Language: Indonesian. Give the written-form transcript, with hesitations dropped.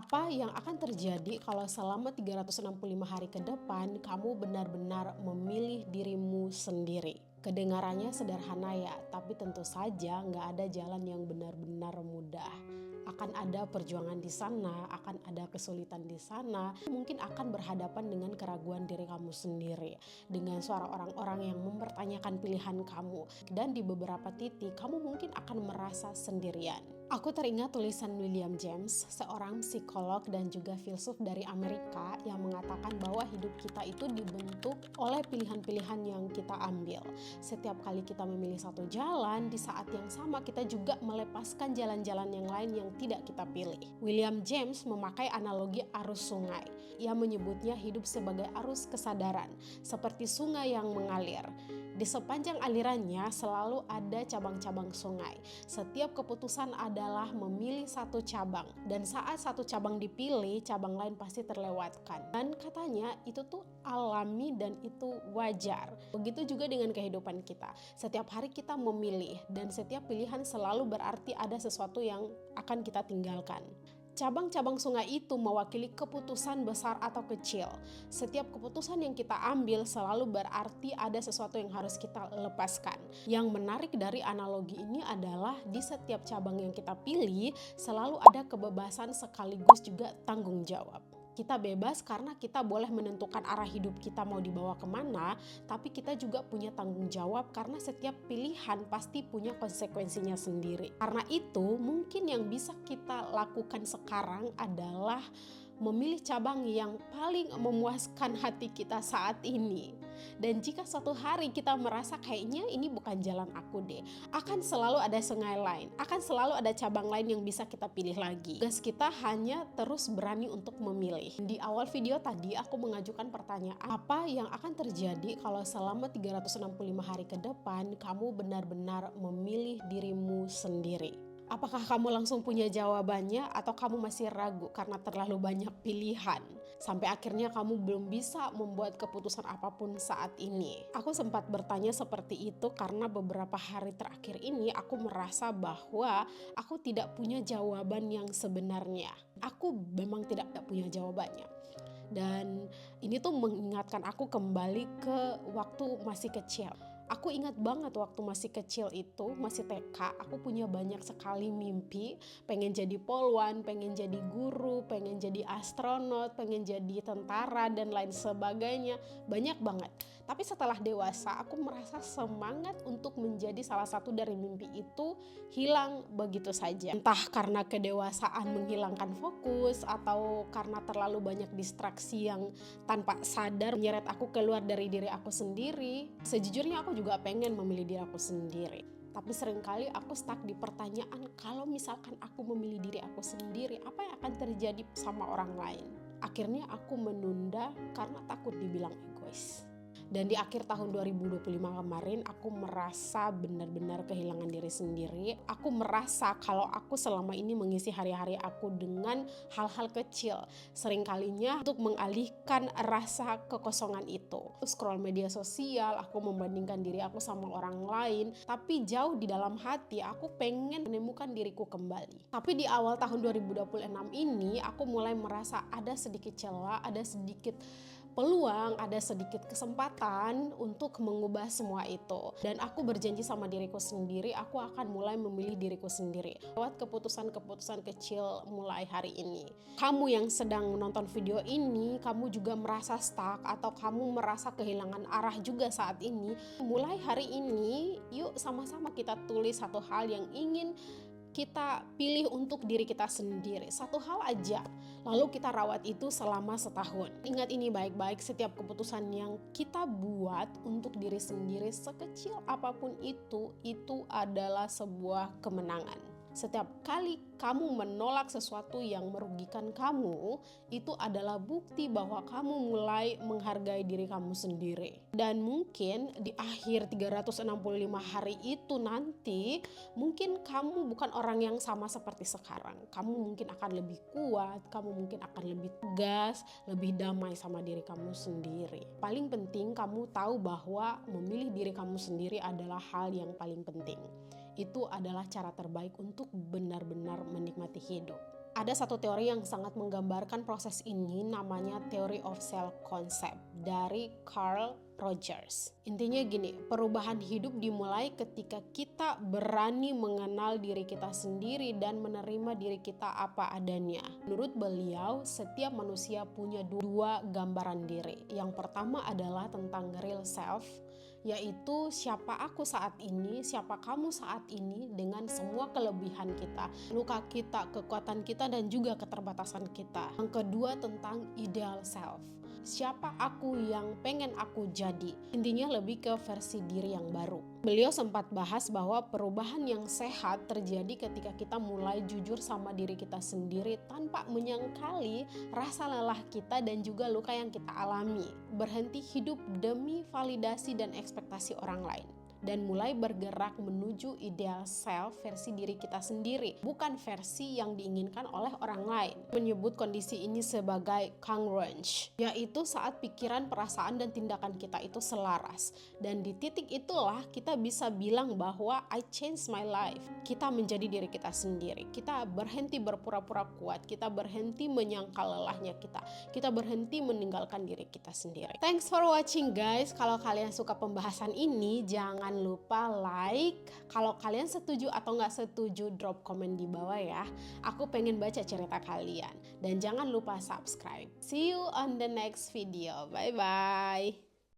Apa yang akan terjadi kalau selama 365 hari ke depan kamu benar-benar memilih dirimu sendiri? Kedengarannya sederhana ya, tapi tentu saja nggak ada jalan yang benar-benar mudah. Akan ada perjuangan di sana, akan ada kesulitan di sana, mungkin akan berhadapan dengan keraguan diri kamu sendiri, dengan suara orang-orang yang mempertanyakan pilihan kamu, dan di beberapa titik kamu mungkin akan merasa sendirian. Aku teringat tulisan William James, seorang psikolog dan juga filsuf dari Amerika yang mengatakan bahwa hidup kita itu dibentuk oleh pilihan-pilihan yang kita ambil. Setiap kali kita memilih satu jalan, di saat yang sama kita juga melepaskan jalan-jalan yang lain yang tidak kita pilih. William James memakai analogi arus sungai. Ia menyebutnya hidup sebagai arus kesadaran, seperti sungai yang mengalir. Di sepanjang alirannya selalu ada cabang-cabang sungai. Setiap keputusan adalah memilih satu cabang, dan saat satu cabang dipilih, cabang lain pasti terlewatkan. Dan katanya itu tuh alami dan itu wajar. Begitu juga dengan kehidupan kita. Setiap hari kita memilih, dan setiap pilihan selalu berarti ada sesuatu yang akan kita tinggalkan. Cabang-cabang sungai itu mewakili keputusan besar atau kecil. Setiap keputusan yang kita ambil selalu berarti ada sesuatu yang harus kita lepaskan. Yang menarik dari analogi ini adalah di setiap cabang yang kita pilih selalu ada kebebasan sekaligus juga tanggung jawab. Kita bebas karena kita boleh menentukan arah hidup kita mau dibawa kemana, tapi kita juga punya tanggung jawab karena setiap pilihan pasti punya konsekuensinya sendiri. Karena itu, mungkin yang bisa kita lakukan sekarang adalah memilih cabang yang paling memuaskan hati kita saat ini. Dan jika suatu hari kita merasa kayaknya ini bukan jalan aku deh, akan selalu ada sungai lain, akan selalu ada cabang lain yang bisa kita pilih lagi. Tugas kita hanya terus berani untuk memilih. Di awal video tadi aku mengajukan pertanyaan, apa yang akan terjadi kalau selama 365 hari ke depan kamu benar-benar memilih dirimu sendiri? Apakah kamu langsung punya jawabannya atau kamu masih ragu karena terlalu banyak pilihan? Sampai akhirnya kamu belum bisa membuat keputusan apapun saat ini. Aku sempat bertanya seperti itu karena beberapa hari terakhir ini aku merasa bahwa aku tidak punya jawaban yang sebenarnya. Aku memang tidak punya jawabannya. Dan ini tuh mengingatkan aku kembali ke waktu masih kecil. Aku ingat banget waktu masih kecil itu, masih TK, aku punya banyak sekali mimpi, pengen jadi polwan, pengen jadi guru, pengen jadi astronot, pengen jadi tentara dan lain sebagainya, banyak banget. Tapi setelah dewasa, aku merasa semangat untuk menjadi salah satu dari mimpi itu hilang begitu saja. Entah karena kedewasaan menghilangkan fokus atau karena terlalu banyak distraksi yang tanpa sadar menyeret aku keluar dari diri aku sendiri. Sejujurnya aku juga pengen memilih diri aku sendiri. Tapi seringkali aku stuck di pertanyaan, kalau misalkan aku memilih diri aku sendiri, apa yang akan terjadi sama orang lain? Akhirnya aku menunda karena takut dibilang egois. Dan di akhir tahun 2025 kemarin aku merasa benar-benar kehilangan diri sendiri. Aku merasa kalau aku selama ini mengisi hari-hari aku dengan hal-hal kecil. Seringkalinya untuk mengalihkan rasa kekosongan itu. Scroll media sosial, aku membandingkan diri aku sama orang lain. Tapi jauh di dalam hati aku pengen menemukan diriku kembali. Tapi di awal tahun 2026 ini aku mulai merasa ada sedikit celah, ada sedikit peluang, ada sedikit kesempatan untuk mengubah semua itu. Dan aku berjanji sama diriku sendiri, aku akan mulai memilih diriku sendiri lewat keputusan-keputusan kecil mulai hari ini. Kamu yang sedang menonton video ini, kamu juga merasa stuck atau kamu merasa kehilangan arah juga saat ini, mulai hari ini yuk sama-sama kita tulis satu hal yang ingin kita pilih untuk diri kita sendiri, satu hal aja, lalu kita rawat itu selama setahun. Ingat ini baik-baik, setiap keputusan yang kita buat untuk diri sendiri sekecil apapun itu adalah sebuah kemenangan. Setiap kali kamu menolak sesuatu yang merugikan kamu, itu adalah bukti bahwa kamu mulai menghargai diri kamu sendiri. Dan mungkin di akhir 365 hari itu nanti, mungkin kamu bukan orang yang sama seperti sekarang. Kamu mungkin akan lebih kuat, kamu mungkin akan lebih tegas, lebih damai sama diri kamu sendiri. Paling penting kamu tahu bahwa memilih diri kamu sendiri adalah hal yang paling penting. Itu adalah cara terbaik untuk benar-benar menikmati hidup. Ada satu teori yang sangat menggambarkan proses ini, namanya Theory of Self Concept dari Carl Rogers. Intinya gini, perubahan hidup dimulai ketika kita berani mengenal diri kita sendiri dan menerima diri kita apa adanya. Menurut beliau, setiap manusia punya dua gambaran diri. Yang pertama adalah tentang real self, yaitu siapa aku saat ini, siapa kamu saat ini dengan semua kelebihan kita, luka kita, kekuatan kita, dan juga keterbatasan kita. Yang kedua tentang ideal self, siapa aku yang pengen aku jadi. Intinya lebih ke versi diri yang baru. Beliau sempat bahas bahwa perubahan yang sehat terjadi ketika kita mulai jujur sama diri kita sendiri tanpa menyangkali rasa lelah kita dan juga luka yang kita alami. Berhenti hidup demi validasi dan ekspektasi orang lain, dan mulai bergerak menuju ideal self versi diri kita sendiri, bukan versi yang diinginkan oleh orang lain. Menyebut kondisi ini sebagai congruence, yaitu saat pikiran, perasaan, dan tindakan kita itu selaras. Dan di titik itulah kita bisa bilang bahwa I changed my life. Kita menjadi diri kita sendiri. Kita berhenti berpura-pura kuat, kita berhenti menyangkal lelahnya kita berhenti meninggalkan diri kita sendiri. Thanks for watching guys. Kalau kalian suka pembahasan ini, jangan lupa like. Kalau kalian setuju atau nggak setuju, drop komen di bawah ya. Aku pengen baca cerita kalian. Dan jangan lupa subscribe. See you on the next video. Bye bye.